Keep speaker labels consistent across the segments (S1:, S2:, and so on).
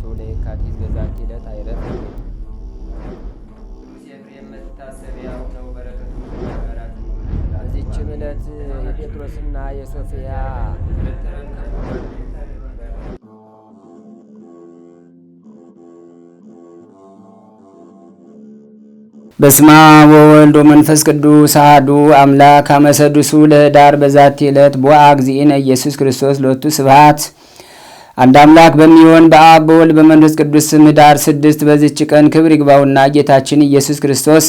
S1: ተሐድሶ ለየካቲት በዛቲ ዕለት አይረፍ። ቅዱስ ኤፍሬም መታሰቢያው ነው። በረከቱ ጋራት። በዚችም ዕለት የጴጥሮስና የሶፊያ በስመ አብ ወወልድ ወመንፈስ ቅዱስ አሐዱ አምላክ አመሰዱሱ ለኅዳር በዛቲ ዕለት ቦአ እግዚእነ ኢየሱስ ክርስቶስ ሎቱ ስብሐት። አንድ አምላክ በሚሆን በአብ በወልድ በመንፈስ ቅዱስ ስም ኅዳር 6 በዚች ቀን ክብር ይግባውና ጌታችን ኢየሱስ ክርስቶስ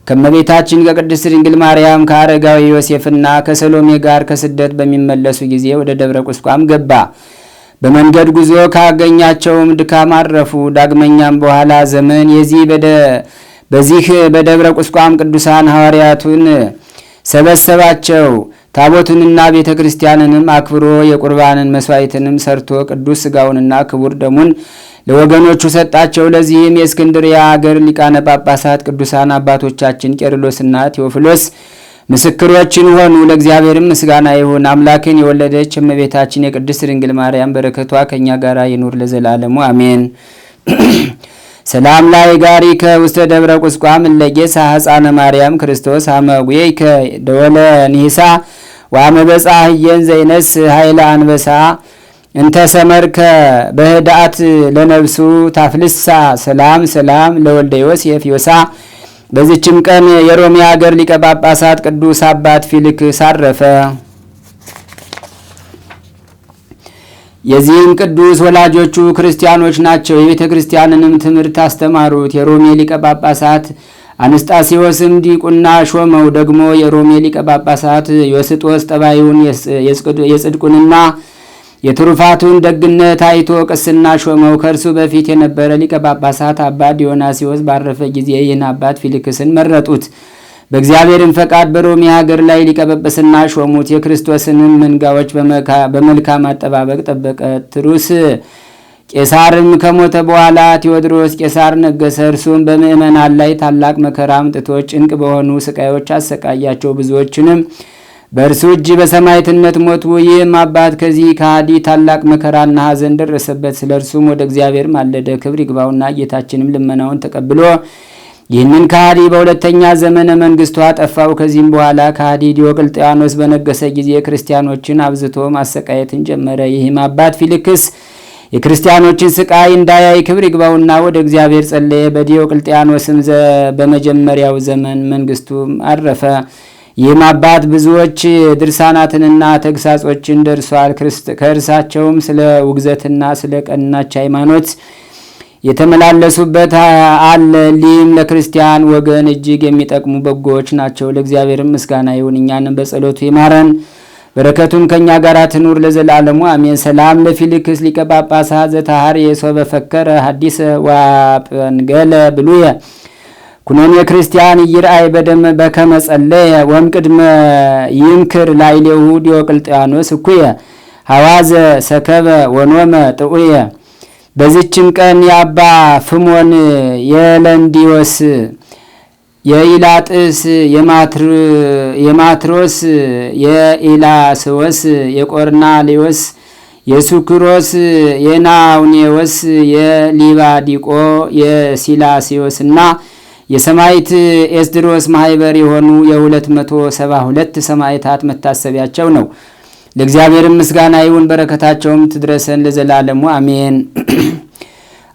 S1: ከእመቤታችን ከቅድስት ድንግል ማርያም ከአረጋዊ ዮሴፍና ከሰሎሜ ጋር ከስደት በሚመለሱ ጊዜ ወደ ደብረ ቁስቋም ገባ። በመንገድ ጉዞ ካገኛቸውም ድካም አረፉ። ዳግመኛም በኋላ ዘመን በዚህ በደብረ ቁስቋም ቅዱሳን ሐዋርያቱን ሰበሰባቸው። ታቦቱንና ቤተ ክርስቲያንንም አክብሮ የቁርባንን መስዋዕትንም ሰርቶ ቅዱስ ሥጋውንና ክቡር ደሙን ለወገኖቹ ሰጣቸው። ለዚህም የእስክንድርያ አገር ሊቃነ ጳጳሳት ቅዱሳን አባቶቻችን ቄርሎስና ቴዎፍሎስ ምስክሮችን ሆኑ። ለእግዚአብሔርም ምስጋና ይሁን። አምላክን የወለደች እመቤታችን የቅድስት ድንግል ማርያም በረከቷ ከእኛ ጋር ይኑር ለዘላለሙ አሜን። ሰላም ላይ ጋሪ ከውስተ ደብረ ቁስቋም እለጌሳ ሕፃነ ማርያም ክርስቶስ አመጉዬ ከደወለ ኒሳ ወአመበጻ ህየን ዘይነስ ኃይለ አንበሳ እንተ ሰመርከ በህዳት ለነብሱ ታፍልሳ ሰላም ሰላም ለወልደ ዮሴፍ ዮሳ። በዚችም ቀን የሮሚ ሀገር ሊቀ ጳጳሳት ቅዱስ አባት ፊልክስ አረፈ። የዚህም ቅዱስ ወላጆቹ ክርስቲያኖች ናቸው። የቤተ ክርስቲያንንም ትምህርት አስተማሩት። የሮሜ ሊቀ ጳጳሳት አንስጣሴዎስም ዲቁና ሾመው። ደግሞ የሮሜ ሊቀ ጳጳሳት ዮስጦስ ጠባዩን የጽድቁንና የትሩፋቱን ደግነት አይቶ ቅስና ሾመው። ከእርሱ በፊት የነበረ ሊቀ ጳጳሳት አባ ዲዮናስዮስ ባረፈ ጊዜ ይህን አባት ፊልክስን መረጡት። በእግዚአብሔርን ፈቃድ በሮሚ ሀገር ላይ ሊቀ ጵጵስና ሾሙት። የክርስቶስንም መንጋዎች በመልካም አጠባበቅ ጠበቀ። ትሩስ ቄሳርም ከሞተ በኋላ ቴዎድሮስ ቄሳር ነገሰ። እርሱም በምእመናን ላይ ታላቅ መከራ አምጥቶ ጭንቅ በሆኑ ስቃዮች አሰቃያቸው። ብዙዎችንም በእርሱ እጅ በሰማዕትነት ሞቱ። ይህም አባት ከዚህ ከሃዲ ታላቅ መከራና ሐዘን ደረሰበት። ስለ እርሱም ወደ እግዚአብሔር ማለደ። ክብር ይግባውና ጌታችንም ልመናውን ተቀብሎ ይህንን ከሃዲ በሁለተኛ ዘመነ መንግስቱ አጠፋው። ከዚህም በኋላ ከሃዲ ዲዮቅልጥያኖስ በነገሰ ጊዜ ክርስቲያኖችን አብዝቶ ማሰቃየትን ጀመረ። ይህም አባት ፊልክስ የክርስቲያኖችን ስቃይ እንዳያይ ክብር ይግባውና ወደ እግዚአብሔር ጸለየ። በዲዮቅልጥያኖስም በመጀመሪያው ዘመን መንግስቱም አረፈ። ይህም አባት ብዙዎች ድርሳናትንና ተግሳጾችን ደርሷል። ከእርሳቸውም ስለ ውግዘትና ስለ ቀናች ሃይማኖት የተመላለሱበት አለ። ሊም ለክርስቲያን ወገን እጅግ የሚጠቅሙ በጎዎች ናቸው። ለእግዚአብሔርም ምስጋና ይሁን፣ እኛንም በጸሎቱ ይማረን፣ በረከቱም ከእኛ ጋር ትኑር ለዘላለሙ አሜን። ሰላም ለፊልክስ ሊቀ ጳጳሳት ዘታሃርየ ሶበ ፈከረ ሐዲሰ ወአጵንገለ ብሉየ ኩነኔ ክርስቲያን ይርአይ በደመ በከመ ጸለየ ወእምቅድመ ይንክር ላዕሌሁ ዲዮቅልጥያኖስ እኩየ ሐዋዘ ሰከበ ወኖመ ጥዑየ። በዚችም ቀን የአባ ፍሞን የለንዲዮስ የኢላጥስ የማትሮስ የኢላስወስ የቆርናሌዎስ የሱክሮስ የናውኔዎስ የሊባዲቆ የሲላሲዮስና የሰማዕት ኤስድሮስ ማህበር የሆኑ የ272 ሰማዕታት መታሰቢያቸው ነው። ለእግዚአብሔርም ምስጋና ይሁን፣ በረከታቸውም ትድረሰን ለዘላለሙ አሜን።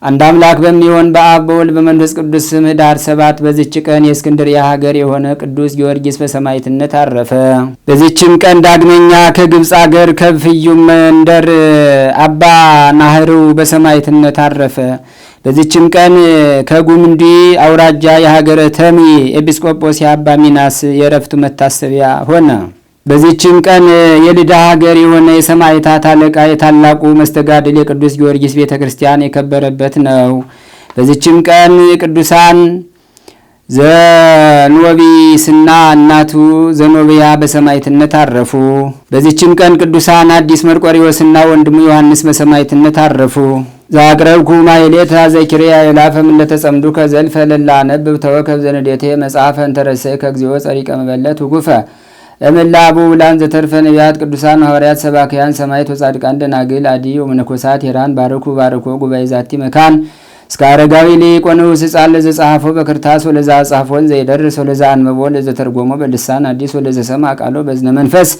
S1: አንድ አምላክ በሚሆን በአብ በወልድ በመንፈስ ቅዱስ ስም ኅዳር 7 በዚች ቀን የእስክንድርያ ሀገር የሆነ ቅዱስ ጊዮርጊስ በሰማዕትነት አረፈ። በዚችም ቀን ዳግመኛ ከግብፅ አገር ከፍዩም መንደር አባ ናህሩ በሰማዕትነት አረፈ። በዚችም ቀን ከጉምንዲ አውራጃ የሀገረ ተሚ ኤጲስቆጶስ የአባ ሚናስ የዕረፍቱ መታሰቢያ ሆነ። በዚህችም ቀን የልዳ ሀገር የሆነ የሰማዕታት አለቃ የታላቁ መስተጋድል የቅዱስ ጊዮርጊስ ቤተ ክርስቲያን የከበረበት ነው። በዚህችም ቀን ቅዱሳን ዘኖቢስና እናቱ ዘኖቢያ በሰማዕትነት አረፉ። በዚህችም ቀን ቅዱሳን አዲስ መርቆሪዎስና ወንድሙ ዮሐንስ በሰማዕትነት አረፉ። ዛቅረብኩ ማይሌታ ዘኪርያ የላፈም እንደተጸምዱ ከዘልፈ ለላ ነብብ ተወከብ ዘንዴቴ መጽሐፈ እንተረሰይ ከግዚኦ ጸሪቀ መበለት ውጉፈ እምላቡ ውላን ዘተርፈ ነቢያት ቅዱሳን ሐዋርያት ሰባክያን ሰማዕታት ወጻድቃን ደናግል አዲ ወመነኮሳት ሄራን ባርኩ ባርኮ ጉባኤ ዛቲ መካን እስከ አረጋዊ ሊቆኖስ ሕፃን ለዘጻሐፎ በክርታስ ወለዛ ጻፎን ዘይደርስ ወለዛ አንበቦ ለዘተርጎሞ በልሳን አዲስ ወለዘ ሰማ ቃሎ በዝነ መንፈስ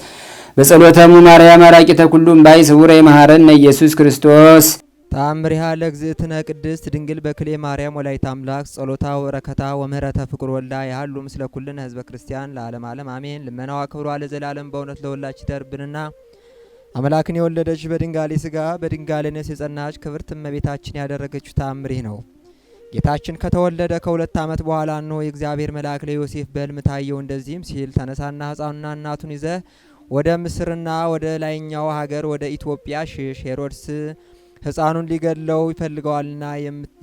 S1: በጸሎተሙ ማርያም አራቂተ ኩሉም ባይ ስውረ ይመሃረነ ኢየሱስ ክርስቶስ
S2: ተአምሪሃ ለእግዝእትነ ቅድስት ድንግል በክሌ ማርያም ወላዲተ አምላክ ጸሎታ ወረከታ ወምህረተ ፍቅር ወልዳ ያህሉ ምስለ ኩልነ ህዝበ ክርስቲያን ለዓለም ዓለም አሜን። ልመናዋ ክብሯ ለዘላለም በእውነት ለሁላችን ይደርብንና አምላክን የወለደች በድንጋሌ ስጋ በድንጋሌ ነፍስ የጸናች ክብርት እመቤታችን ያደረገችው ተአምር ይህ ነው። ጌታችን ከተወለደ ከ2 ዓመት በኋላ ነው የእግዚአብሔር መልአክ ለዮሴፍ በሕልም ታየው። እንደዚህም ሲል ተነሳና ሕፃኑና እናቱን ይዘህ ወደ ምስርና ወደ ላይኛው ሀገር ወደ ኢትዮጵያ ሽሽ፣ ሄሮድስ ሕፃኑን ሊገድለው ይፈልገዋልና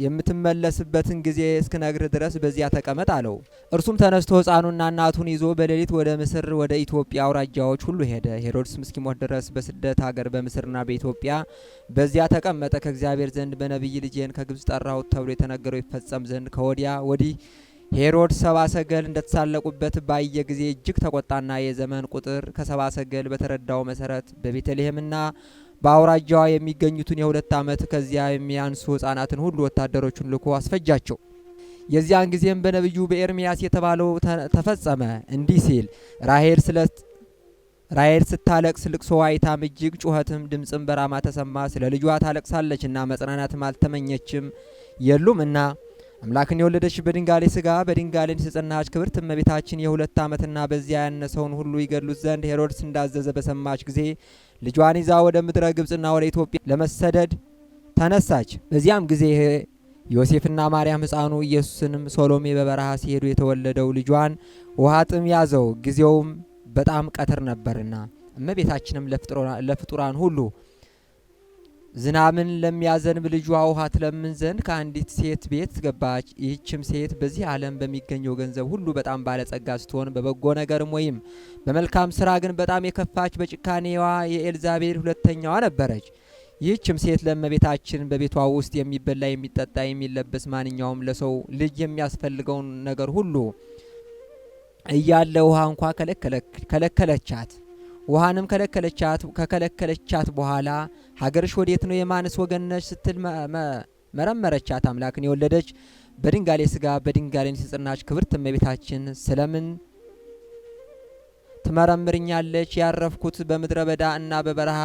S2: የምትመለስበትን ጊዜ እስክነግርህ ድረስ በዚያ ተቀመጥ አለው። እርሱም ተነስቶ ሕፃኑና እናቱን ይዞ በሌሊት ወደ ምስር ወደ ኢትዮጵያ አውራጃዎች ሁሉ ሄደ። ሄሮድስም እስኪሞት ድረስ በስደት ሀገር በምስርና በኢትዮጵያ በዚያ ተቀመጠ። ከእግዚአብሔር ዘንድ በነቢይ ልጄን ከግብጽ ጠራሁት ተብሎ የተነገረው ይፈጸም ዘንድ ከወዲያ ወዲህ ሄሮድስ 70 ሰገል እንደተሳለቁበት ባየ ጊዜ እጅግ ተቆጣና የዘመን ቁጥር ከ70 ሰገል በተረዳው መሰረት በቤተልሔምና በአውራጃዋ የሚገኙትን የ2 ዓመት ከዚያ የሚያንሱ ሕፃናትን ሁሉ ወታደሮቹን ልኮ አስፈጃቸው። የዚያን ጊዜም በነቢዩ በኤርምያስ የተባለው ተፈጸመ። እንዲህ ሲል ራሔል ስታለቅስ ልቅሶ ዋይታም እጅግ ጩኸትም ድምፅም በራማ ተሰማ። ስለ ልጇ ታለቅሳለችና መጽናናትም አልተመኘችም የሉምና አምላክን የወለደች በድንጋሌ ስጋ በድንጋሌ የጸናች ክብርት እመቤታችን የ2 ዓመትና በዚያ ያነሰውን ሁሉ ይገድሉት ዘንድ ሄሮድስ እንዳዘዘ በሰማች ጊዜ ልጇን ይዛ ወደ ምድረ ግብጽና ወደ ኢትዮጵያ ለመሰደድ ተነሳች። በዚያም ጊዜ ዮሴፍና ማርያም ሕፃኑ ኢየሱስንም ሶሎሜ በበረሃ ሲሄዱ የተወለደው ልጇን ውሃ ጥም ያዘው። ጊዜውም በጣም ቀትር ነበርና እመቤታችንም ለፍጡራን ሁሉ ዝናምን ለሚያዘንብ ልጇ ውሃ ትለምን ዘንድ ከአንዲት ሴት ቤት ገባች። ይህችም ሴት በዚህ ዓለም በሚገኘው ገንዘብ ሁሉ በጣም ባለጸጋ ስትሆን በበጎ ነገርም ወይም በመልካም ስራ ግን በጣም የከፋች በጭካኔዋ የኤልዛቤል ሁለተኛዋ ነበረች። ይህችም ሴት ለእመቤታችን በቤቷ ውስጥ የሚበላ የሚጠጣ የሚለበስ ማንኛውም ለሰው ልጅ የሚያስፈልገውን ነገር ሁሉ እያለ ውሃ እንኳ ከለከለቻት። ውሃንም ከከለከለቻት በኋላ ሀገርሽ ወዴት ነው? የማንስ ወገን ነሽ? ስትል መረመረቻት። አምላክን የወለደች በድንጋሌ ስጋ በድንጋሌ የጸናች ክብርት እመቤታችን ስለምን ትመረምርኛለች? ያረፍኩት በምድረ በዳ እና በበረሃ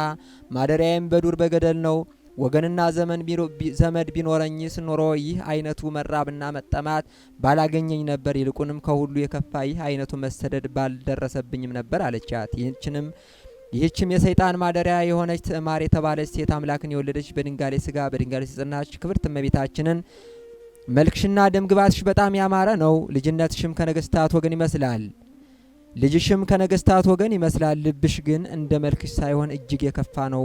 S2: ማደሪያዬም በዱር በገደል ነው። ወገንና ዘመድ ቢኖረኝስ ኖሮ ይህ አይነቱ መራብና መጠማት ባላገኘኝ ነበር። ይልቁንም ከሁሉ የከፋ ይህ አይነቱ መሰደድ ባልደረሰብኝም ነበር አለቻት። ይህችም የሰይጣን ማደሪያ የሆነች ትዕማር የተባለች ሴት አምላክን የወለደች በድንጋሌ ስጋ በድንጋሌ የጸናች ክብርት እመቤታችንን መልክሽና ደምግባትሽ በጣም ያማረ ነው። ልጅነትሽም ከነገስታት ወገን ይመስላል። ልጅሽም ከነገስታት ወገን ይመስላል። ልብሽ ግን እንደ መልክሽ ሳይሆን እጅግ የከፋ ነው።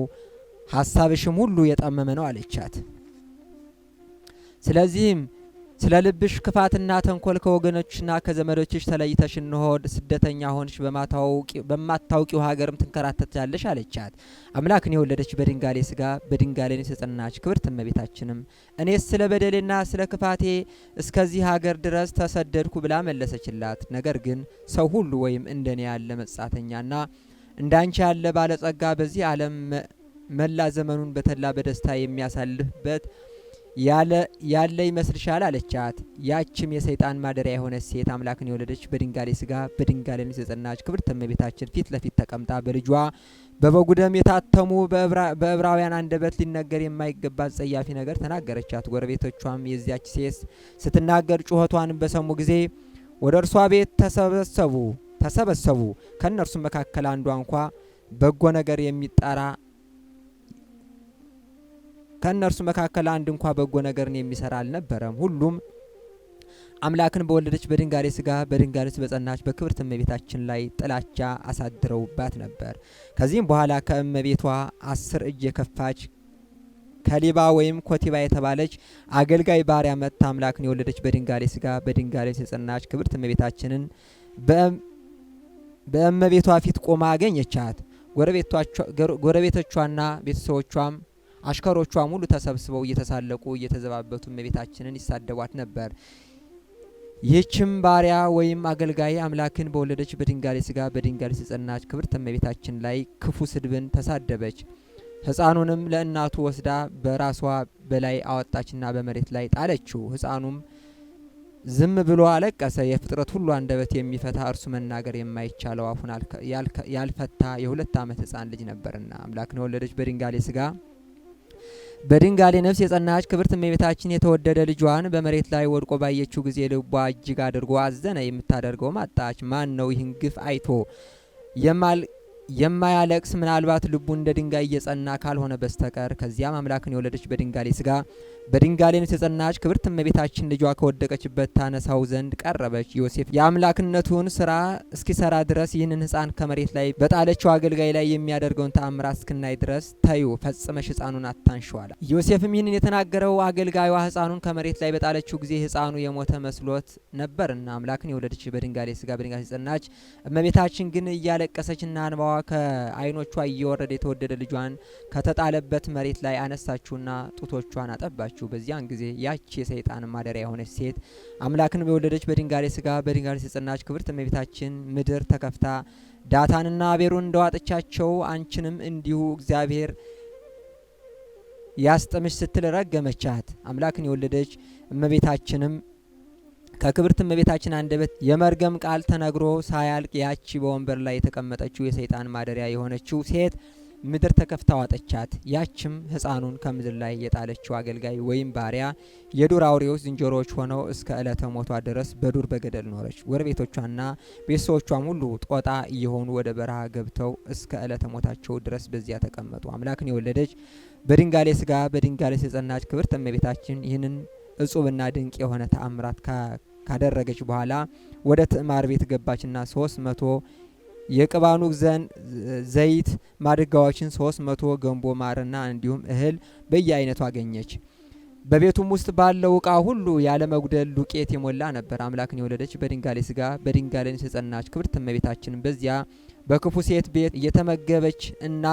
S2: ሀሳብሽም ሁሉ የጠመመ ነው አለቻት። ስለዚህም ስለ ልብሽ ክፋትና ተንኮል ከወገኖችና ከዘመዶችሽ ተለይተሽ እንሆድ ስደተኛ ሆንሽ፣ በማታውቂው ሀገርም ትንከራተታለሽ አለቻት። አምላክን የወለደች በድንጋሌ ስጋ በድንጋሌ የጸናች ክብርት እመቤታችንም እኔስ ስለ በደሌና ስለ ክፋቴ እስከዚህ ሀገር ድረስ ተሰደድኩ ብላ መለሰችላት። ነገር ግን ሰው ሁሉ ወይም እንደኔ ያለ መጻተኛና እንዳንቺ ያለ ባለጸጋ በዚህ ዓለም መላ ዘመኑን በተላ በደስታ የሚያሳልፍበት ያለ ይመስልሻል አለቻት። ያችም የሰይጣን ማደሪያ የሆነች ሴት አምላክን የወለደች በድንጋሌ ስጋ በድንጋሌ የጸናች ክብርት እመቤታችን ፊት ለፊት ተቀምጣ በልጇ በበጉ ደም የታተሙ በዕብራውያን አንደበት ሊነገር የማይገባ ጸያፊ ነገር ተናገረቻት። ጎረቤቶቿም የዚያች ሴት ስትናገር ጩኸቷን በሰሙ ጊዜ ወደ እርሷ ቤት ተሰበሰቡ። ከእነርሱም መካከል አንዷ እንኳ በጎ ነገር የሚጠራ ከእነርሱ መካከል አንድ እንኳ በጎ ነገርን የሚሰራ አልነበረም። ሁሉም አምላክን በወለደች በድንጋሌ ስጋ በድንጋሌ በጸናች በክብርት እመቤታችን ላይ ጥላቻ አሳድረውባት ነበር። ከዚህም በኋላ ከእመቤቷ 10 እጅ የከፋች ከሊባ ወይም ኮቲባ የተባለች አገልጋይ ባሪያ መጥታ አምላክን የወለደች በድንጋሌ ስጋ በድንጋሌ የጸናች ክብርት እመቤታችንን በእመቤቷ ፊት ቆማ አገኘቻት። ጎረቤቶቿና ቤተሰቦቿም አሽከሮቿ ሙሉ ተሰብስበው እየተሳለቁ እየተዘባበቱ እመቤታችንን ይሳደቧት ነበር። ይህችም ባሪያ ወይም አገልጋይ አምላክን በወለደች በድንጋሌ ሥጋ በድንጋሌ የጸናች ክብርት እመቤታችን ላይ ክፉ ስድብን ተሳደበች። ሕፃኑንም ለእናቱ ወስዳ በራሷ በላይ አወጣችና በመሬት ላይ ጣለችው። ሕፃኑም ዝም ብሎ አለቀሰ። የፍጥረት ሁሉ አንደበት የሚፈታ እርሱ መናገር የማይቻለው አፉን ያልፈታ የ2 ዓመት ሕፃን ልጅ ነበርና አምላክን የወለደች በድንጋሌ ሥጋ በድንጋሌ ነፍስ የጸናች ክብርት እመቤታችን የተወደደ ልጇን በመሬት ላይ ወድቆ ባየችው ጊዜ ልቧ እጅግ አድርጎ አዘነ። የምታደርገው ማጣች። ማን ነው ይህን ግፍ አይቶ የማያለቅስ? ምናልባት ልቡ እንደ ድንጋይ እየጸና ካልሆነ በስተቀር። ከዚያም አምላክን የወለደች በድንጋሌ ሥጋ በድንጋሌ ነፍስ የጸናች ክብርት እመቤታችን ልጇ ከወደቀችበት ታነሳው ዘንድ ቀረበች። ዮሴፍ የአምላክነቱን ስራ እስኪሰራ ድረስ ይህንን ሕፃን ከመሬት ላይ በጣለችው አገልጋይ ላይ የሚያደርገውን ተአምራት እስክናይ ድረስ ተዩ፣ ፈጽመሽ ሕፃኑን አታንሺው አላት። ዮሴፍም ይህንን የተናገረው አገልጋዩዋ ሕፃኑን ከመሬት ላይ በጣለችው ጊዜ ሕፃኑ የሞተ መስሎት ነበርና አምላክን የወለደች በድንጋሌ ሥጋ በድንጋሌ የጸናች እመቤታችን ግን እያለቀሰችና እንባዋ ከዓይኖቿ እየወረደ የተወደደ ልጇን ከተጣለበት መሬት ላይ አነሳችውና ጡቶቿን አጠባች። በዚያን ጊዜ ያቺ የሰይጣን ማደሪያ የሆነች ሴት አምላክን በወለደች በድንጋሌ ሥጋ በድንጋሌ የጸናች ክብርት እመቤታችን ምድር ተከፍታ ዳታንና አቤሮን እንደዋጠቻቸው አንቺንም እንዲሁ እግዚአብሔር ያስጥምሽ ስትል ረገመቻት። አምላክን የወለደች እመቤታችንም ከክብርት እመቤታችን አንደበት የመርገም ቃል ተነግሮ ሳያልቅ ያቺ በወንበር ላይ የተቀመጠችው የሰይጣን ማደሪያ የሆነችው ሴት ምድር ተከፍታ ዋጠቻት። ያችም ሕፃኑን ከምድር ላይ የጣለችው አገልጋይ ወይም ባሪያ የዱር አውሬዎች ዝንጀሮዎች ሆነው እስከ ዕለተ ሞቷ ድረስ በዱር በገደል ኖረች። ጎረቤቶቿና ቤተሰቦቿም ሁሉ ጦጣ እየሆኑ ወደ በረሃ ገብተው እስከ ዕለተ ሞታቸው ድረስ በዚያ ተቀመጡ። አምላክን የወለደች በድንጋሌ ሥጋ በድንጋሌ የጸናች ክብርት እመቤታችን ይህንን እጹብና ድንቅ የሆነ ተአምራት ካደረገች በኋላ ወደ ትዕማር ቤት ገባችና 300 የቅባኑ ዘይት ማድጋዎችን 300 ገንቦ ማርና እንዲሁም እህል በየአይነቱ አገኘች። በቤቱም ውስጥ ባለው ዕቃ ሁሉ ያለ መጉደል ዱቄት የሞላ ነበር። አምላክን የወለደች በድንጋሌ ሥጋ በድንጋሌ የጸናች ክብርት እመቤታችን በዚያ በክፉ ሴት ቤት እየተመገበች እና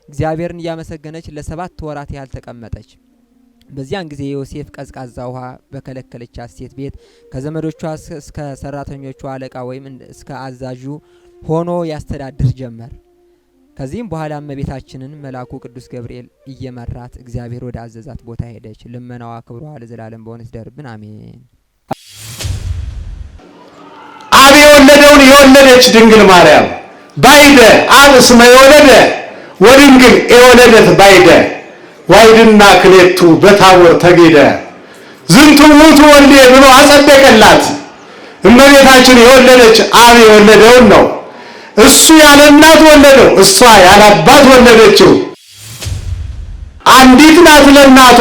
S2: እግዚአብሔርን እያመሰገነች ለ7 ወራት ያህል ተቀመጠች። በዚያን ጊዜ ዮሴፍ ቀዝቃዛ ውሃ በከለከለቻት ሴት ቤት ከዘመዶቿ እስከ ሰራተኞቿ አለቃ ወይም እስከ አዛዡ ሆኖ ያስተዳድር ጀመር። ከዚህም በኋላ እመቤታችንን መልአኩ ቅዱስ ገብርኤል እየመራት እግዚአብሔር ወደ አዘዛት ቦታ ሄደች። ልመናዋ ክብሯ ለዘላለም በእውነት ይደርብን፣ አሜን።
S3: አብ የወለደውን የወለደች ድንግል ማርያም ባይደ አብ እስመ የወለደ ወድንግል የወለደት ባይደ ዋይድና ክሌቱ በታቦር ተጌደ ዝንቱ ውእቱ ወልዴ ብሎ አጸደቀላት። እመቤታችን የወለደች አብ የወለደውን ነው። እሱ ያለ እናት ወለደው፣ እሷ ያለ አባት ወለደችው። አንዲት ናት ለእናቷ፣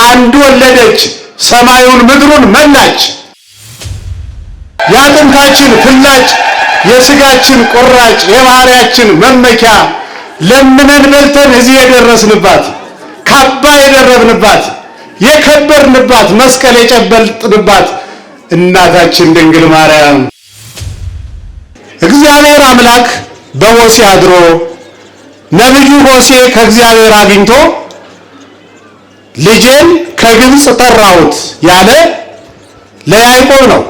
S3: አንድ ወለደች፣ ሰማዩን ምድሩን መላች። የአጥንታችን ፍላጭ የሥጋችን ቁራጭ የባህሪያችን መመኪያ ለምነን በልተን እዚህ የደረስንባት ካባ የደረብንባት የከበርንባት መስቀል የጨበጥንባት እናታችን ድንግል ማርያም እግዚአብሔር አምላክ በሆሴ አድሮ ነብዩ ሆሴ ከእግዚአብሔር አግኝቶ ልጄን ከግብጽ ጠራሁት ያለ ለያዕቆብ ነው።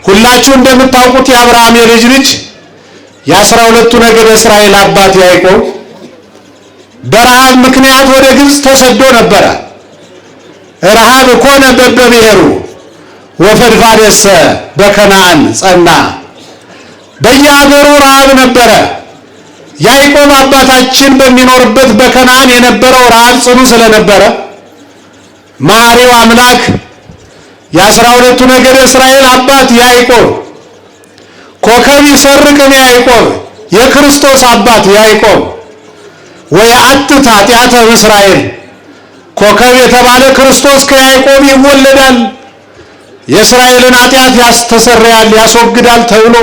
S3: ሁላችሁ እንደምታውቁት የአብርሃም የልጅ ልጅ የ12ቱ ነገደ እስራኤል አባት ያዕቆብ በረሃብ ምክንያት ወደ ግብጽ ተሰዶ ነበረ። ረሃብ ኮነ በበብሔሩ ወፈድፋደሰ በከነዓን ጸና። በየሀገሩ ረሃብ ነበረ። ያዕቆብ አባታችን በሚኖርበት በከነዓን የነበረው ረሃብ ጽኑ ስለነበረ መሐሪው አምላክ የ12ቱ ነገደ እስራኤል አባት ያዕቆብ ኮከብ ይሰርቅም ያዕቆብ የክርስቶስ አባት ያዕቆብ ወየአትት ኃጢአተ እስራኤል ኮከብ የተባለ ክርስቶስ ከያዕቆብ ይወለዳል፣ የእስራኤልን ኃጢአት ያስተሰርያል፣ ያስወግዳል ተብሎ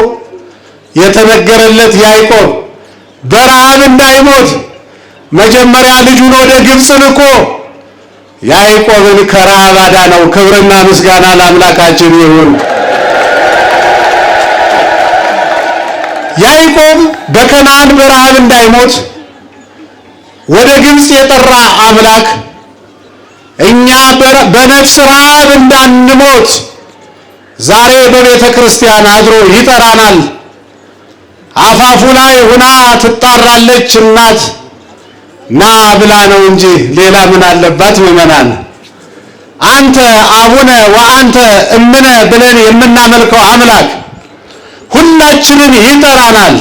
S3: የተነገረለት ያዕቆብ በረሃብ እንዳይሞት መጀመሪያ ልጁን ወደ ግብጽ ልኮ ያዕቆብን ከረሃብ አዳነው። ክብርና ምስጋና ለአምላካችን ይሁን። ያዕቆብ በከነዓን በረሃብ እንዳይሞት ወደ ግብጽ የጠራ አምላክ እኛ በነፍስ ረሃብ እንዳንሞት ዛሬ በቤተ ክርስቲያን አድሮ ይጠራናል። አፋፉ ላይ ሁና ትጣራለች እናት ና ብላ ነው እንጂ ሌላ ምን አለባት? ምእመናን አንተ አቡነ ወአንተ እምነ ብለን የምናመልከው አምላክ ሁላችንን ይጠራናል።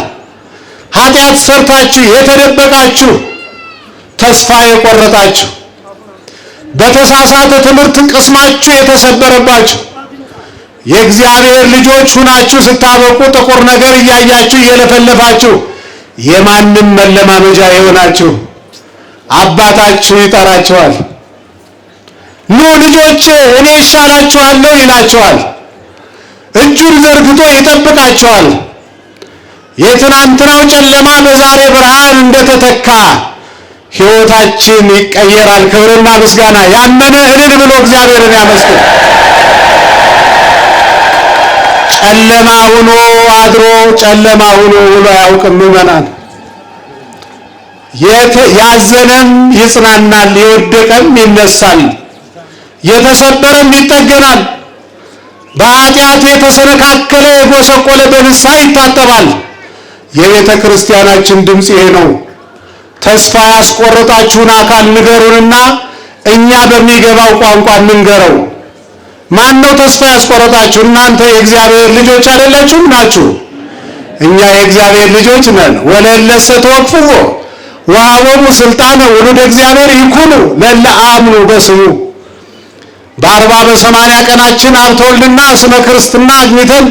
S3: ኃጢአት ሰርታችሁ የተደበቃችሁ፣ ተስፋ የቆረጣችሁ፣ በተሳሳተ ትምህርት ቅስማችሁ የተሰበረባችሁ የእግዚአብሔር ልጆች ሁናችሁ ስታበቁ ጥቁር ነገር እያያችሁ እየለፈለፋችሁ የማንም መለማመጃ የሆናችሁ አባታችሁ ይጠራችኋል። ኑ ልጆቼ እኔ ይሻላችኋለሁ ይላችኋል። እጁን ዘርግቶ ይጠብቃችኋል። የትናንትናው ጨለማ በዛሬ ብርሃን እንደተተካ ሕይወታችን ይቀየራል። ክብርና ምስጋና ያመነ እልል ብሎ እግዚአብሔርን ያመስግን። ጨለማ ሆኖ አድሮ ጨለማ ሆኖ ውሎ አያውቅም። ምእመናን ያዘነም ይጽናናል፣ የወደቀም ይነሳል፣ የተሰበረም ይጠገናል። በኃጢአት የተሰነካከለ የጎሰቆለ በንስሐ ይታጠባል። የቤተ ክርስቲያናችን ድምፅ ይሄ ነው። ተስፋ ያስቆረጣችሁን አካል ንገሩንና እኛ በሚገባው ቋንቋ እንንገረው። ማን ነው ተስፋ ያስቆረጣችሁ? እናንተ የእግዚአብሔር ልጆች አይደላችሁም ናችሁ? እኛ የእግዚአብሔር ልጆች ነን። ወለለሰ ተወክፍዎ ወሀቦሙ ስልጣነ ውሉደ እግዚአብሔር ይኩኑ ለእለ አምኑ በስሙ። በ40 በ80 ቀናችን ሀብተ ወልድና ስመ ክርስትና አግኝተን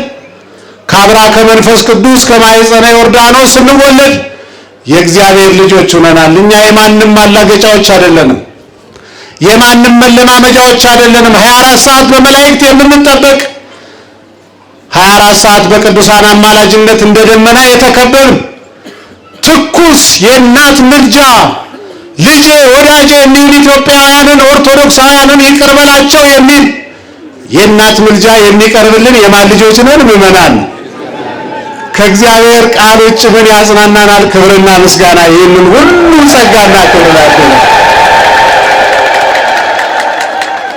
S3: ከአብራ ከመንፈስ ቅዱስ ከማኅፀነ ዮርዳኖስ ስንወለድ የእግዚአብሔር ልጆች ሆነናል። እኛ የማንም ማላገጫዎች አይደለንም፣ የማንም መለማመጃዎች አይደለንም። 24 ሰዓት በመላእክት የምንጠበቅ፣ 24 ሰዓት በቅዱሳን አማላጅነት እንደ ደመና የተከበብን፣ ትኩስ የእናት ምልጃ ልጄ ወዳጄ የሚል ኢትዮጵያውያንን ኦርቶዶክሳውያንን ይቅር በላቸው የሚል የእናት ምልጃ የሚቀርብልን የማን ልጆች ነን? ምእመናን። ከእግዚአብሔር ቃል ውጭ ምን ያጽናናናል? ክብርና ምስጋና ይህንን ሁሉ ጸጋና ክብር ላድርግ።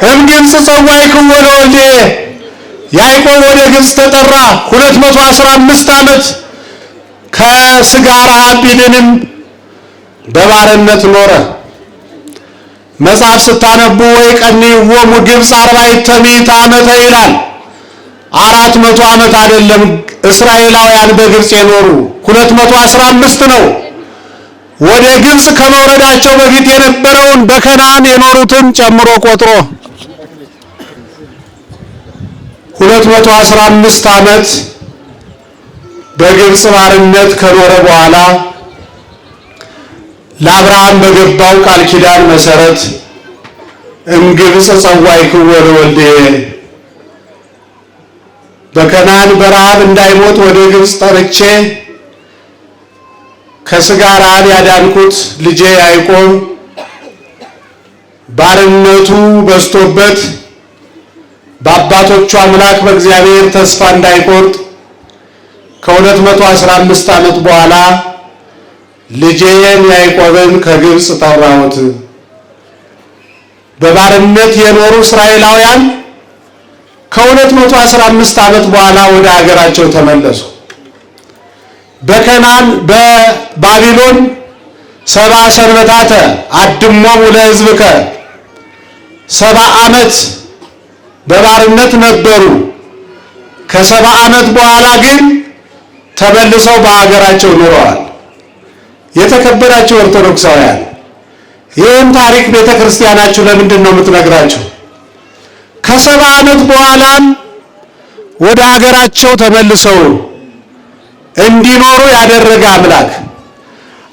S3: እምግብፅ ጸዋዕክዎ ለወልዴ፣ ያዕቆብ ወደ ግብፅ ተጠራ። 215 ዓመት ከስጋ ረሃብ ቢድንም በባርነት ኖረ። መጽሐፍ ስታነቡ ወይ ቀኒዎሙ ግብፅ 40 ምዕተ ዓመተ ይላል። 400 ዓመት አይደለም እስራኤላውያን በግብፅ የኖሩ 215 ነው። ወደ ግብፅ ከመውረዳቸው በፊት የነበረውን በከነዓን የኖሩትን ጨምሮ ቆጥሮ 215 ዓመት በግብፅ ባርነት ከኖረ በኋላ ለአብርሃም በገባው ቃል ኪዳን መሰረት እምግብፅ ጸዋዕክዎ ለወልዴ፣ በከነዓን በረሃብ እንዳይሞት ወደ ግብፅ ጠርቼ ከስጋ ረሃብ ያዳንኩት ልጄ ያዕቆብ ባርነቱ በዝቶበት በአባቶቹ አምላክ በእግዚአብሔር ተስፋ እንዳይቆርጥ ከ215 ዓመት በኋላ ልጄን ያዕቆብን ከግብፅ ጠራሁት። በባርነት የኖሩ እስራኤላውያን ከ215 ዓመት በኋላ ወደ ሀገራቸው ተመለሱ። በከናን በባቢሎን 70 ሰንበታተ አድሞሙ ለሕዝብከ 70 ዓመት በባርነት ነበሩ። ከ70 ዓመት በኋላ ግን ተመልሰው በሀገራቸው ኑረዋል። የተከበራችሁ ኦርቶዶክሳውያን ይህን ታሪክ ቤተክርስቲያናችሁ ለምንድን ነው የምትነግራችሁ? ከ70 ዓመት በኋላም ወደ ሀገራቸው ተመልሰው እንዲኖሩ ያደረገ አምላክ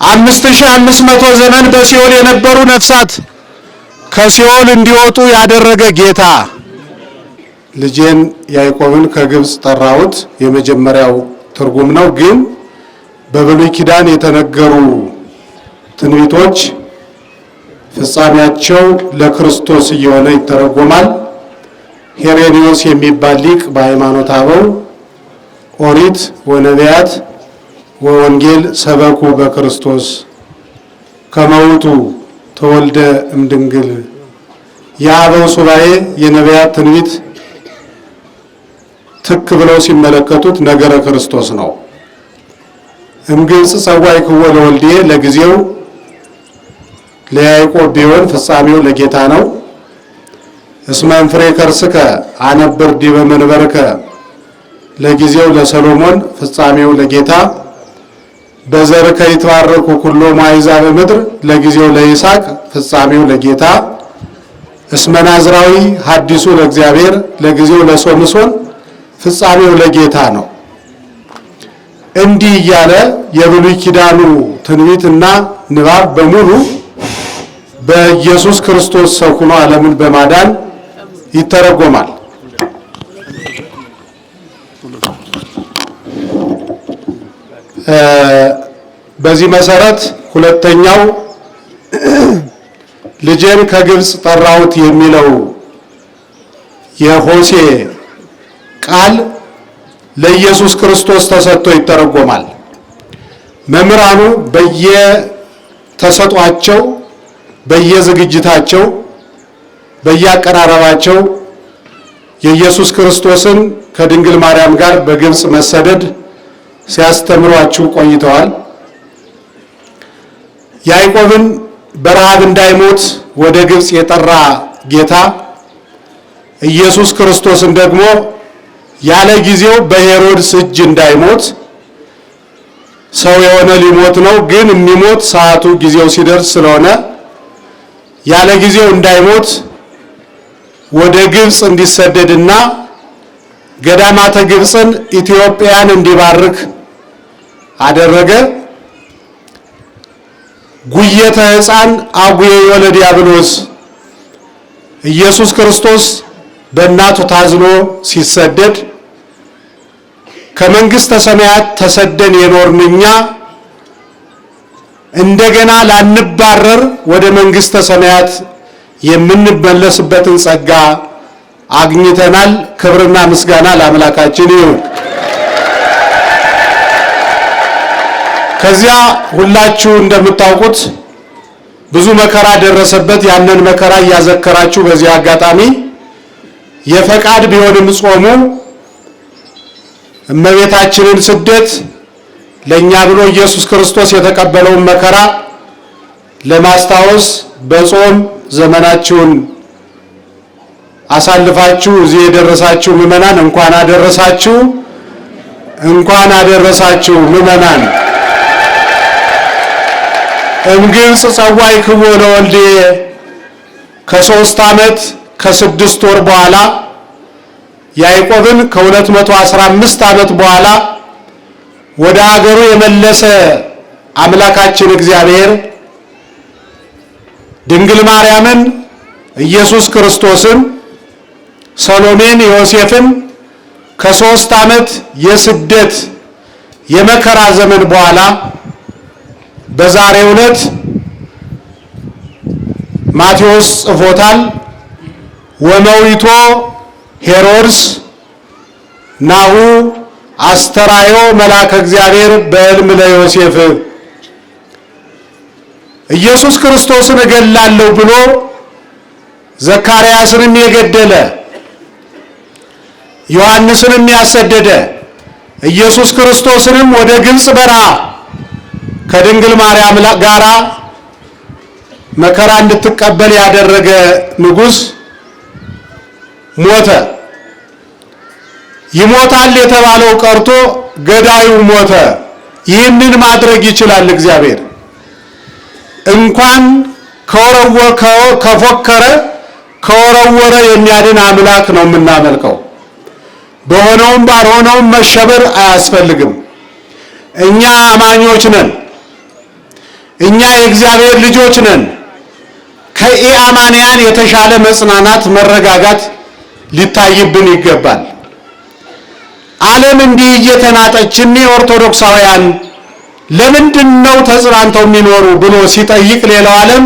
S3: 5500 ዘመን በሲኦል የነበሩ ነፍሳት ከሲኦል እንዲወጡ ያደረገ ጌታ ልጄን ያዕቆብን ከግብፅ ጠራሁት የመጀመሪያው ትርጉም ነው። ግን በብሉይ ኪዳን የተነገሩ ትንቢቶች ፍጻሜያቸው ለክርስቶስ እየሆነ ይተረጎማል። ሄሬኒዮስ የሚባል ሊቅ በሃይማኖተ አበው ኦሪት ወነቢያት ወወንጌል ሰበኩ በክርስቶስ ከመውቱ ተወልደ እምድንግል፣ የአበው ሱባኤ የነቢያት ትንቢት ትክ ብለው ሲመለከቱት ነገረ ክርስቶስ ነው። እምግብጽ ጸዋዕክዎ ለወልዴ ለጊዜው ለያዕቆብ ቢሆን ፍጻሜው ለጌታ ነው። እስመ እንፍሬ ከርስከ አነብር ዲበ መንበርከ ለጊዜው ለሰሎሞን ፍጻሜው ለጌታ። በዘርከ ይትባረኩ ኩሎሙ አሕዛበ ምድር ለጊዜው ለይስሐቅ ፍጻሜው ለጌታ። እስመ ናዝራዊ ሐዲሱ ለእግዚአብሔር ለጊዜው ለሶምሶን ፍጻሜው ለጌታ ነው። እንዲህ እያለ የብሉይ ኪዳኑ ትንቢትና ንባብ በሙሉ በኢየሱስ ክርስቶስ ሰው ሆኖ ዓለምን በማዳን ይተረጎማል። በዚህ መሰረት ሁለተኛው ልጄን ከግብጽ ጠራሁት የሚለው የሆሴዕ ቃል ለኢየሱስ ክርስቶስ ተሰጥቶ ይተረጎማል። መምህራኑ በየተሰጧቸው በየዝግጅታቸው በየአቀራረባቸው የኢየሱስ ክርስቶስን ከድንግል ማርያም ጋር በግብጽ መሰደድ ሲያስተምሯችሁ ቆይተዋል። ያዕቆብን በረሃብ እንዳይሞት ወደ ግብጽ የጠራ ጌታ ኢየሱስ ክርስቶስን ደግሞ ያለ ጊዜው በሄሮድስ እጅ እንዳይሞት ሰው የሆነ ሊሞት ነው፣ ግን የሚሞት ሰዓቱ ጊዜው ሲደርስ ስለሆነ ያለ ጊዜው እንዳይሞት ወደ ግብጽ እንዲሰደድና ገዳማተ ግብጽን ኢትዮጵያን እንዲባርክ አደረገ። ጉየተ ሕፃን አጉየ ለዲያብሎስ ኢየሱስ ክርስቶስ በእናቱ ታዝሎ ሲሰደድ ከመንግስተ ሰማያት ተሰደን የኖርንኛ እንደገና ላንባረር ወደ መንግስተ ሰማያት የምንመለስበትን ጸጋ አግኝተናል። ክብርና ምስጋና ለአምላካችን ይሁን። ከዚያ ሁላችሁ እንደምታውቁት ብዙ መከራ ደረሰበት። ያንን መከራ እያዘከራችሁ በዚህ አጋጣሚ የፈቃድ ቢሆንም ጾሙ እመቤታችንን ስደት ለኛ ብሎ ኢየሱስ ክርስቶስ የተቀበለውን መከራ ለማስታወስ በጾም ዘመናችሁን አሳልፋችሁ እዚህ የደረሳችሁ ምእመናን እንኳን አደረሳችሁ፣ እንኳን አደረሳችሁ ምእመናን። እምግብጽ ጸዋዕክዎ ለወልዴ ከ3 ዓመት ከ6 ወር በኋላ ያዕቆብን ከ215 ዓመት በኋላ ወደ ሀገሩ የመለሰ አምላካችን እግዚአብሔር ድንግል ማርያምን፣ ኢየሱስ ክርስቶስን፣ ሰሎሜን፣ ዮሴፍን ከ3 ዓመት የስደት የመከራ ዘመን በኋላ በዛሬው ዕለት ማቴዎስ ጽፎታል። ወመዊቶ ሄሮድስ ናሁ አስተራዮ መልአከ እግዚአብሔር በሕልም ለዮሴፍ ኢየሱስ ክርስቶስን እገላለሁ ብሎ ዘካርያስንም የገደለ ዮሐንስንም ያሰደደ ኢየሱስ ክርስቶስንም ወደ ግብጽ በረሃ ከድንግል ማርያም ጋራ መከራ እንድትቀበል ያደረገ ንጉሥ ሞተ። ይሞታል የተባለው ቀርቶ ገዳዩ ሞተ። ይህንን ማድረግ ይችላል እግዚአብሔር። እንኳን ከፎከረ ከወረወረ የሚያድን አምላክ ነው የምናመልከው። በሆነውም ባልሆነውም መሸበር አያስፈልግም። እኛ አማኞች ነን። እኛ የእግዚአብሔር ልጆች ነን። ከኢአማንያን የተሻለ መጽናናት፣ መረጋጋት ሊታይብን ይገባል። ዓለም እንዲህ እየተናጠች እኒህ ኦርቶዶክሳውያን ለምንድን ነው ተጽናንተው የሚኖሩ ብሎ ሲጠይቅ ሌላው ዓለም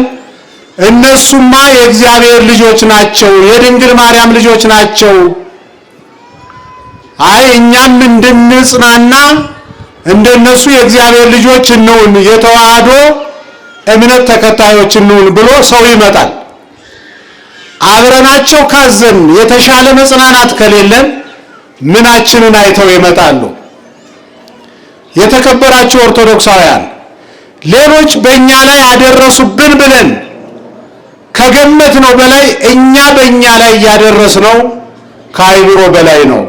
S3: እነሱማ የእግዚአብሔር ልጆች ናቸው፣ የድንግል ማርያም ልጆች ናቸው። አይ እኛም እንድንጽናና እንደነሱ የእግዚአብሔር ልጆች እንሁን፣ የተዋህዶ እምነት ተከታዮች እንሁን ብሎ ሰው ይመጣል። አብረናቸው ካዘን የተሻለ መጽናናት ከሌለን ምናችንን አይተው ይመጣሉ? የተከበራችሁ ኦርቶዶክሳውያን ሌሎች በእኛ ላይ ያደረሱብን ብለን ከገመትነው በላይ እኛ በእኛ ላይ ያደረስነው ከአይምሮ በላይ ነው።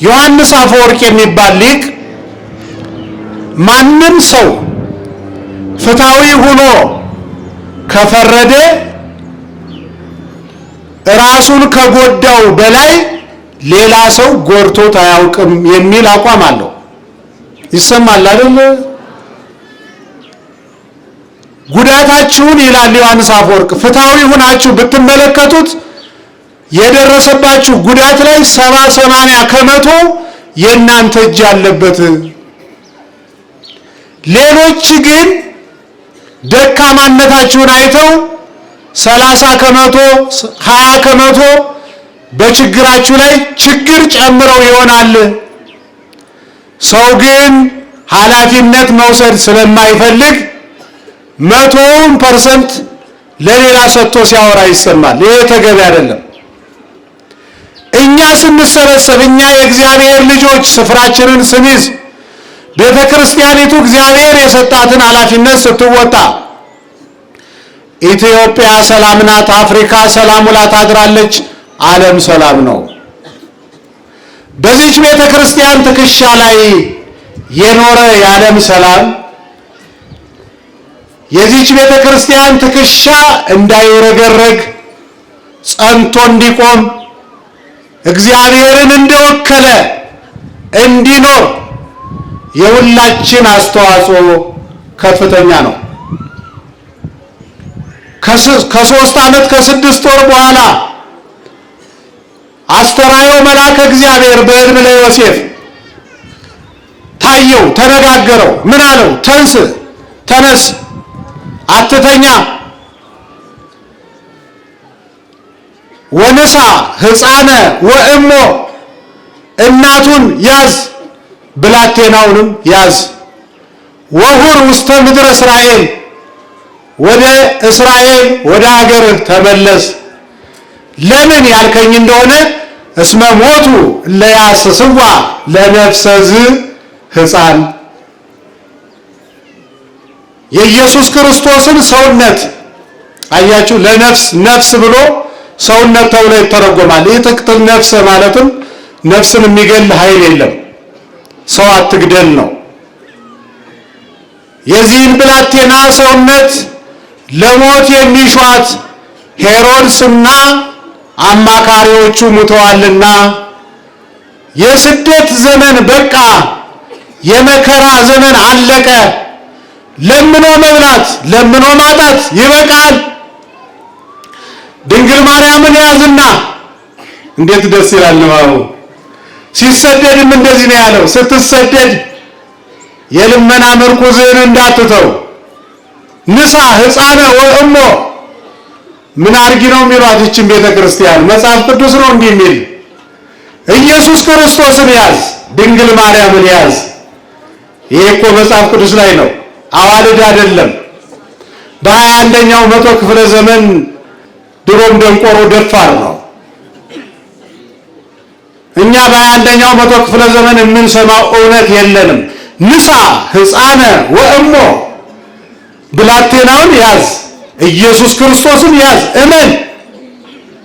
S3: ዮሐንስ አፈወርቅ የሚባል ሊቅ ማንም ሰው ፍትሃዊ ሆኖ ከፈረደ ራሱን ከጎዳው በላይ ሌላ ሰው ጎድቶት አያውቅም የሚል አቋም አለው። ይሰማል አይደል? ጉዳታችሁን ይላል ዮሐንስ አፈወርቅ ፍትሃዊ ሆናችሁ ብትመለከቱት የደረሰባችሁ ጉዳት ላይ 70-80 ከመቶ የእናንተ እጅ ያለበት። ሌሎች ግን ደካማነታችሁን አይተው 30 ከመቶ 20 ከመቶ በችግራችሁ ላይ ችግር ጨምረው ይሆናል። ሰው ግን ኃላፊነት መውሰድ ስለማይፈልግ 100% ለሌላ ሰጥቶ ሲያወራ ይሰማል። ይሄ ተገቢ አይደለም። እኛ ስንሰበሰብ እኛ የእግዚአብሔር ልጆች ስፍራችንን ስንይዝ ቤተ ክርስቲያኒቱ እግዚአብሔር የሰጣትን ኃላፊነት ስትወጣ ኢትዮጵያ ሰላም ናት፣ አፍሪካ ሰላም ውላ ታድራለች፣ ዓለም ሰላም ነው። በዚች ቤተ ክርስቲያን ትከሻ ላይ የኖረ የዓለም ሰላም የዚች ቤተ ክርስቲያን ትከሻ እንዳይረገረግ ጸንቶ እንዲቆም እግዚአብሔርን እንደወከለ እንዲኖር የሁላችን አስተዋጽኦ ከፍተኛ ነው። ከ3 ዓመት ከ6 ወር በኋላ አስተራዮ መልአከ እግዚአብሔር በሕልም ለዮሴፍ ታየው፣ ተነጋገረው። ምን አለው? ተነስ፣ አትተኛ፣ ወንሳ ሕፃነ ወእሞ እናቱን ያዝ፣ ብላቴናውንም ያዝ፣ ወሁር ውስተ ምድረ እስራኤል ወደ እስራኤል ወደ ሀገርህ ተመለስ። ለምን ያልከኝ እንደሆነ እስመ ሞቱ ለያስስዋ ለነፍሰ ዝ ሕፃን የኢየሱስ ክርስቶስን ሰውነት አያችሁ፣ ነፍስ ብሎ ሰውነት ተብሎ ይተረጎማል። ይህ ትክክል ነፍስ ማለትም ነፍስን የሚገል ኃይል የለም፣ ሰው አትግደል ነው። የዚህን ብላቴና ሰውነት ለሞት የሚሿት ሄሮድስና አማካሪዎቹ ሙተዋልና የስደት ዘመን በቃ፣ የመከራ ዘመን አለቀ። ለምኖ መብላት ለምኖ ማጣት ይበቃል። ድንግል ማርያምን ያዝና እንዴት ደስ ይላል ነው። ሲሰደድም እንደዚህ ነው ያለው። ስትሰደድ የልመና ምርኩዝህን እንዳትተው፣ ንሳ ሕፃነ ወእሞ ምን አርጊ ነው የሚሏት ይህችን ቤተ ክርስቲያን? መጽሐፍ ቅዱስ ነው እንዲህ የሚል። ኢየሱስ ክርስቶስን ያዝ፣ ድንግል ማርያምን ያዝ። ይሄ እኮ መጽሐፍ ቅዱስ ላይ ነው፣ አዋልድ አይደለም። በ21ኛው መቶ ክፍለ ዘመን ድሮም ደንቆሮ ደፋር ነው። እኛ በ21ኛው መቶ ክፍለ ዘመን የምንሰማው እውነት የለንም። ንሳ ሕፃነ ወእሞ ብላቴናውን ያዝ፣ ኢየሱስ ክርስቶስን ያዝ፣ እመን፣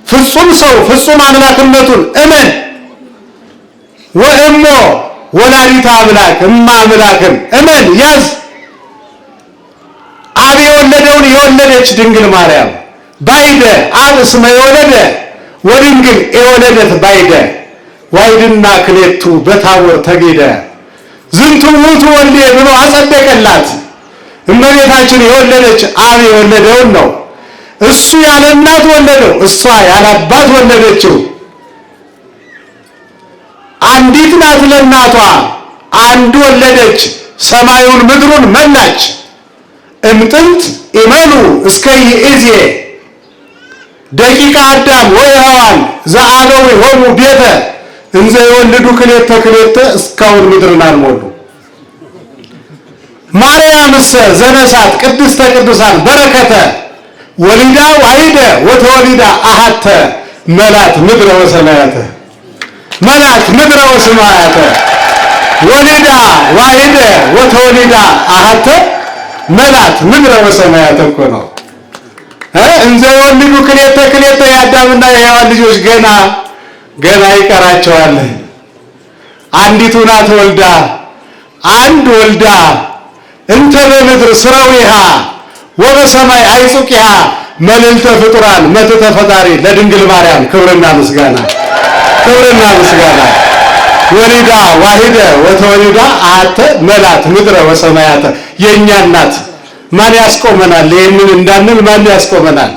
S3: ፍጹም ሰው ፍጹም አምላክነቱን እመን። ወእሞ ወላዲተ አምላክ እማ አምላክን እመን፣ ያዝ። አብ የወለደውን የወለደች ድንግል ማርያም ባይደ አብ እስመ የወለደ ወድንግል የወለደት ባይደ ዋይድና ክሌቱ በታቦር ተጌደ ዝንቱ ውእቱ ወልዴ ብሎ አጸደቀላት። እመቤታችን የወለደች አብ የወለደውን ነው። እሱ ያለ እናት ወለደው፣ እሷ ያለ አባት ወለደችው። አንዲት ናት ለእናቷ፣ አንድ ወለደች፣ ሰማዩን ምድሩን መላች። እምጥንት ኢመኑ እስከ ይእዜ ደቂቀ አዳም ወሔዋን ዘአበው ሆሙ ቤተ እንዘ የወልዱ ክሌተ ክሌተ እስካሁን ምድርን አልሞሉ። ማርያምሰ ዘነሳት ቅድስተ ቅዱሳን በረከተ ወሊዳ ዋሂደ ወተወሊዳ አሐተ መላት ምድረ ወሰማያተ። መላት ምድረ ወሰማያተ ወሊዳ ዋሂደ ወተወሊዳ አሐተ መላት ምድረ ወሰማያተ እኮ ነው። እንዘ ወልዱ ክሌተ ክሌተ የአዳምና የሔዋን ልጆች ገና ይቀራቸዋል። አንዲቱ ናት ወልዳ አንድ ወልዳ እንተ በምድር ስረዊሃ ወበሰማይ አይጹቂሃ መልዕልተ ፍጡራን መትሕተ ፈጣሪ ለድንግል ማርያም ክብርና ምስጋና ወሊዳ ዋሂደ ወተወሊዳ አሐተ መላት ምድረ ወሰማያተ የእኛ እናት ማን ያስቆመናል? ይህንን እንዳንል ማን ያስቆመናል?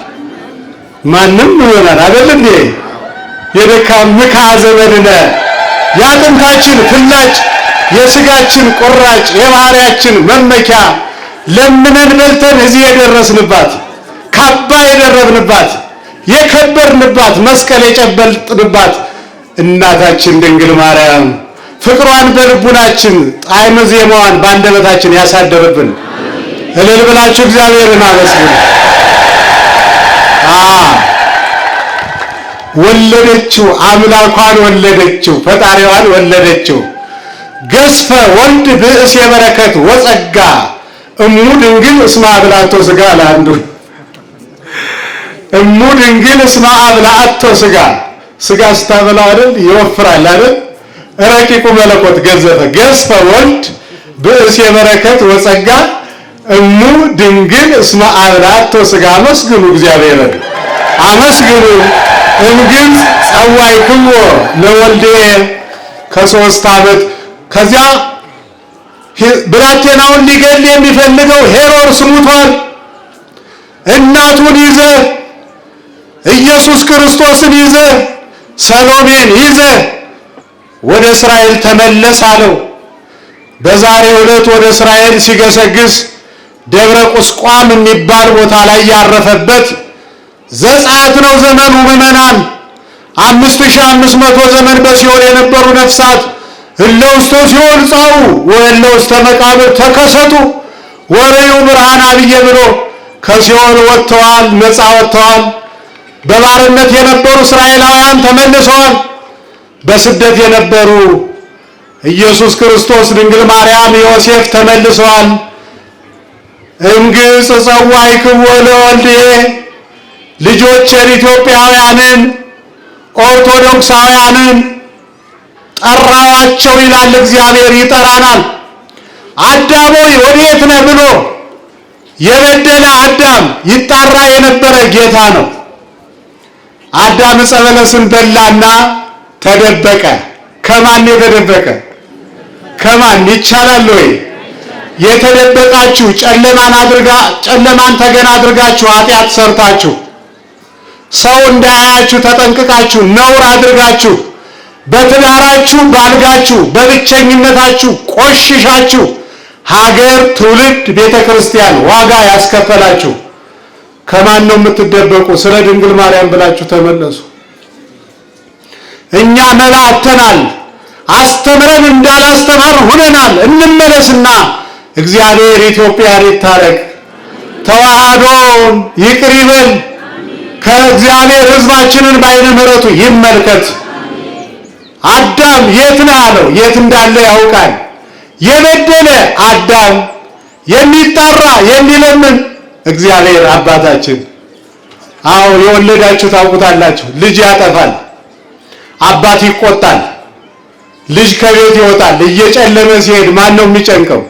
S3: ማንም ይሆናል አይደል እንዴ? የደካም ምክሐ ዘመድነ የአጥንታችን ፍላጭ የስጋችን ቁራጭ የባህሪያችን መመኪያ ለምነን በልተን እዚህ የደረስንባት ካባ የደረብንባት የከበርንባት መስቀል የጨበጥንባት እናታችን ድንግል ማርያም ፍቅሯን በልቡናችን ጣዕመ ዜማዋን በአንደበታችን ያሳደረብን። እልል ብላችሁ እግዚአብሔርን አመስግኑ። ወለደችው፣ አምላኳን ወለደችው፣ ፈጣሪዋን ወለደችው። ገዝፈ ወልድ ብእስ የበረከት ወጸጋ እሙ ድንግል እስመ አብልዓቶ ሥጋ ለአንዱ እሙ ድንግል እስመ አብልዓቶ ሥጋ ሥጋ ስታበላው አይደል ይወፍራል አይደል? ረቂቁ መለኮት ገዝፈ ወልድ ብእስ የበረከት ወጸጋ እሙ ድንግል እስመ አብልዓቶ ሥጋ። አመስግኑ እግዚአብሔርን አመስግኑ። እምግብፅ ጸዋዕክዎ ለወልዴ ከ3 ዓመት ከዚያ ብላቴናውን ሊገል የሚፈልገው ሄሮድስ ሙቷል። እናቱን ይዘ ኢየሱስ ክርስቶስን ይዘ ሰሎሜን ይዘ ወደ እስራኤል ተመለስ አለው። በዛሬው ዕለት ወደ እስራኤል ሲገሰግስ ደብረ ቁስቋም የሚባል ቦታ ላይ ያረፈበት ዘጸአት ነው ዘመኑ። ምዕመናን 5500 ዘመን በሲኦል የነበሩ ነፍሳት እለ ውስተ ሲኦል ጻኡ ወእለ ውስተ መቃብር ተከሰቱ ወርእዩ ብርሃነ አብየ ብሎ ከሲኦል ወጥተዋል፣ ነፃ ወጥተዋል። በባርነት የነበሩ እስራኤላውያን ተመልሰዋል። በስደት የነበሩ ኢየሱስ ክርስቶስ፣ ድንግል ማርያም፣ ዮሴፍ ተመልሰዋል። እምግብፅ ጸዋዕክዎ ለወልድየ ልጆቼን ኢትዮጵያውያንን ኦርቶዶክሳውያንን ጠራዋቸው ይላል እግዚአብሔር። ይጠራናል። አዳም ሆይ ወዴት ነህ ብሎ የበደለ አዳም ይጣራ የነበረ ጌታ ነው። አዳም ዕፀ በለስን በላና ተደበቀ። ከማን የተደበቀ? ከማን? ይቻላል ወይ? የተደበቃችሁ ጨለማን ተገን አድርጋችሁ ኃጢአት ሰርታችሁ ሰው እንዳያያችሁ ተጠንቅቃችሁ ነውር አድርጋችሁ በትዳራችሁ ባልጋችሁ በብቸኝነታችሁ ቆሽሻችሁ ሀገር፣ ትውልድ፣ ቤተ ክርስቲያን ዋጋ ያስከፈላችሁ ከማን ነው የምትደበቁ? ስለ ድንግል ማርያም ብላችሁ ተመለሱ። እኛ መላ አጥተናል። አስተምረን እንዳላስተማር ሆነናል። እንመለስና እግዚአብሔር ኢትዮጵያን ይታረቅ፣ ተዋህዶን ይቅር ይበል፣ ከእግዚአብሔር ሕዝባችንን በዓይነ ምሕረቱ ይመልከት። አዳም የት ነህ አለው። የት እንዳለ ያውቃል። የበደለ አዳም የሚጣራ የሚለምን እግዚአብሔር አባታችን። አዎ የወለዳችሁ ታውቁታላችሁ። ልጅ ያጠፋል፣ አባት ይቆጣል፣ ልጅ ከቤት ይወጣል። እየጨለመ ሲሄድ ማን ነው የሚጨንቀው?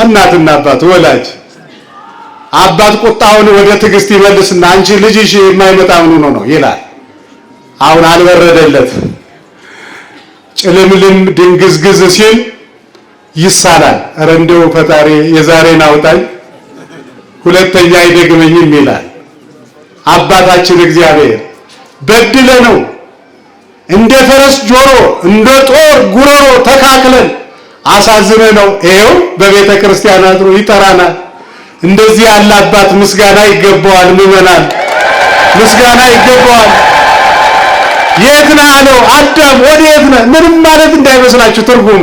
S3: እናትና አባት፣ ወላጅ። አባት ቁጣውን ወደ ትዕግስት ይመልስና አንቺ ልጅሽ የማይመጣ ምን ነው ይላል። አሁን አልበረደለት፣ ጭልምልም ድንግዝግዝ ሲል ይሳላል። ኧረ እንደው ፈጣሪ የዛሬን አውጣኝ ሁለተኛ አይደግመኝም ይላል። አባታችን እግዚአብሔር በድለ ነው እንደ ፈረስ ጆሮ እንደ ጦር ጉሮሮ ተካክለን አሳዝነ ነው ይሄው በቤተ ክርስቲያን አድሮ ይጠራናል። እንደዚህ ያለ አባት ምስጋና ይገባዋል። ምዕመናን ምስጋና ይገባዋል። የት ነህ አለው። አዳም ወዴት ነህ? ምንም ማለት እንዳይመስላችሁ ትርጉሙ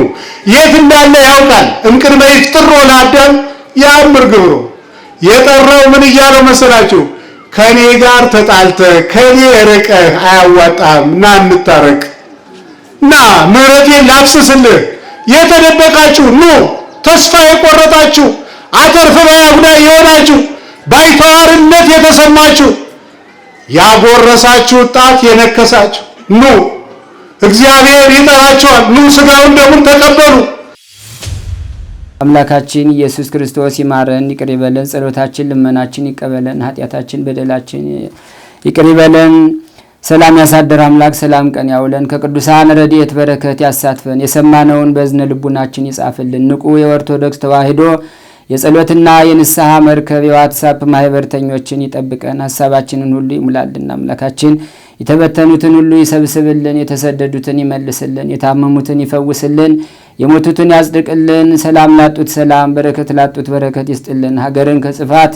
S3: የት እንዳለ ያውቃል። እምቅድመ ይፍጥሮ ለአዳም ያምር ግብሮ። የጠራው ምን እያለው መሰላችሁ? ከኔ ጋር ተጣልተህ ከኔ ርቀህ አያዋጣም፣ ና እንታረቅ። ና ምሕረቴን ላፍስስልህ። የተደበቃችሁ ኑ፣ ተስፋ የቆረጣችሁ አተርፍ በያ ጉዳይ የሆናችሁ ባይተዋርነት የተሰማችሁ ያጎረሳችሁ ጣት የነከሳችሁ ኑ፣ እግዚአብሔር ይጠራችኋል። ኑ ሥጋውን ደሙን ተቀበሉ።
S1: አምላካችን ኢየሱስ ክርስቶስ ይማረን፣ ይቅር ይበለን። ጸሎታችን ልመናችን ይቀበለን። ኃጢአታችን በደላችን ይቅር ይበለን። ሰላም ያሳደር አምላክ ሰላም ቀን ያውለን። ከቅዱሳን ረድኤት በረከት ያሳትፈን። የሰማነውን በዝነ ልቡናችን ይጻፍልን። ንቁ የኦርቶዶክስ ተዋሕዶ የጸሎትና የንስሐ መርከብ የዋትሳፕ ማህበርተኞችን ይጠብቀን። ሀሳባችንን ሁሉ ይሙላልን። አምላካችን የተበተኑትን ሁሉ ይሰብስብልን። የተሰደዱትን ይመልስልን። የታመሙትን ይፈውስልን። የሞቱትን ያጽድቅልን። ሰላም ላጡት ሰላም፣ በረከት ላጡት በረከት ይስጥልን። ሀገርን ከጽፋት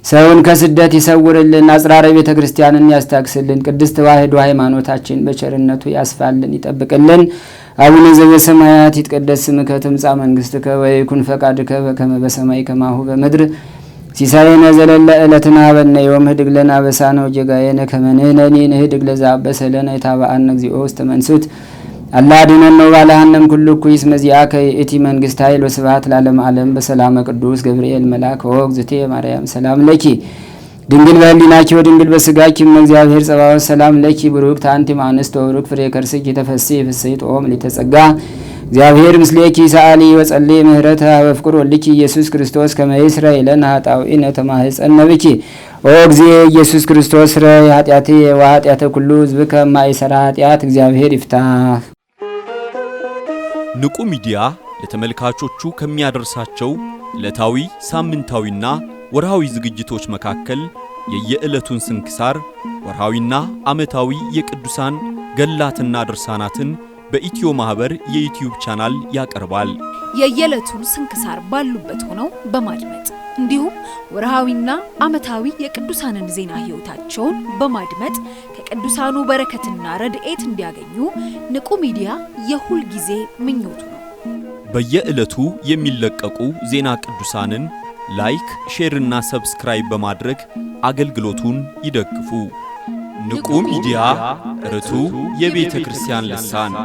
S1: ሰውን ከስደት ይሰውርልን። አጽራረ ቤተ ክርስቲያንን ያስታክስልን። ቅድስት ተዋሕዶ ሃይማኖታችን በቸርነቱ ያስፋልን ይጠብቅልን። አቡነ ዘበሰማያት ይትቀደስ ስምከ ትምጻእ መንግሥትከ ወይኩን ፈቃድከ በከመ በሰማይ ከማሁ በምድር ሲሳየነ ዘለለ ዕለትነ ሀበነ ዮም ህድግ ለነ አበሳነ ወጌጋየነ ከመ ንሕነኒ ንህድግ ለዘአበሰ ለነ ኢታብአነ እግዚኦ ውስተ መንሱት አላ አድኅነነ ወባልሐነም ኩሉ እኩይ እስመ ዚአከ ይእቲ መንግሥት ኃይል ወስብሐት ለዓለመ ዓለም። በሰላመ ቅዱስ ገብርኤል መልአክ ወእግዝእትየ ማርያም ሰላም ለኪ ድንግል በህሊናኪ ወድንግል በስጋኪ እግዚአብሔር ጸባኦት ሰላም ለኪ ብሩክት አንቲ እምአንስት ወብሩክ ፍሬ ከርስኪ ተፈሥሒ ፍሥሕት ኦም ሊተጸጋ እግዚአብሔር ምስሌኪ ሰአሊ ወጸልዪ ምህረተ በፍቅር ወልኪ ኢየሱስ ክርስቶስ ከመ ይስረይ ለነ ኃጣውኢነ ተማኅፀነ ብኪ ኦ እግዚእ ኢየሱስ ክርስቶስ ስረይ ኃጢአቴ ወኃጢአተ ኩሉ ሕዝብ ከማይሰራ ኃጢአት እግዚአብሔር ይፍታህ።
S4: ንቁ ሚዲያ ለተመልካቾቹ ከሚያደርሳቸው ዕለታዊ ሳምንታዊና ወርሃዊ ዝግጅቶች መካከል የየዕለቱን ስንክሳር ወርሃዊና ዓመታዊ የቅዱሳን ገላትና ድርሳናትን በኢትዮ ማህበር የዩቲዩብ ቻናል ያቀርባል።
S5: የየዕለቱን ስንክሳር ባሉበት ሆነው በማድመጥ እንዲሁም ወርሃዊና ዓመታዊ የቅዱሳንን ዜና ሕይወታቸውን በማድመጥ ከቅዱሳኑ በረከትና ረድኤት እንዲያገኙ ንቁ ሚዲያ የሁል ጊዜ ምኞቱ ነው።
S4: በየዕለቱ የሚለቀቁ ዜና ቅዱሳንን ላይክ፣ ሼር እና ሰብስክራይብ በማድረግ አገልግሎቱን ይደግፉ። ንቁ ሚዲያ ርቱ የቤተ ክርስቲያን ልሳን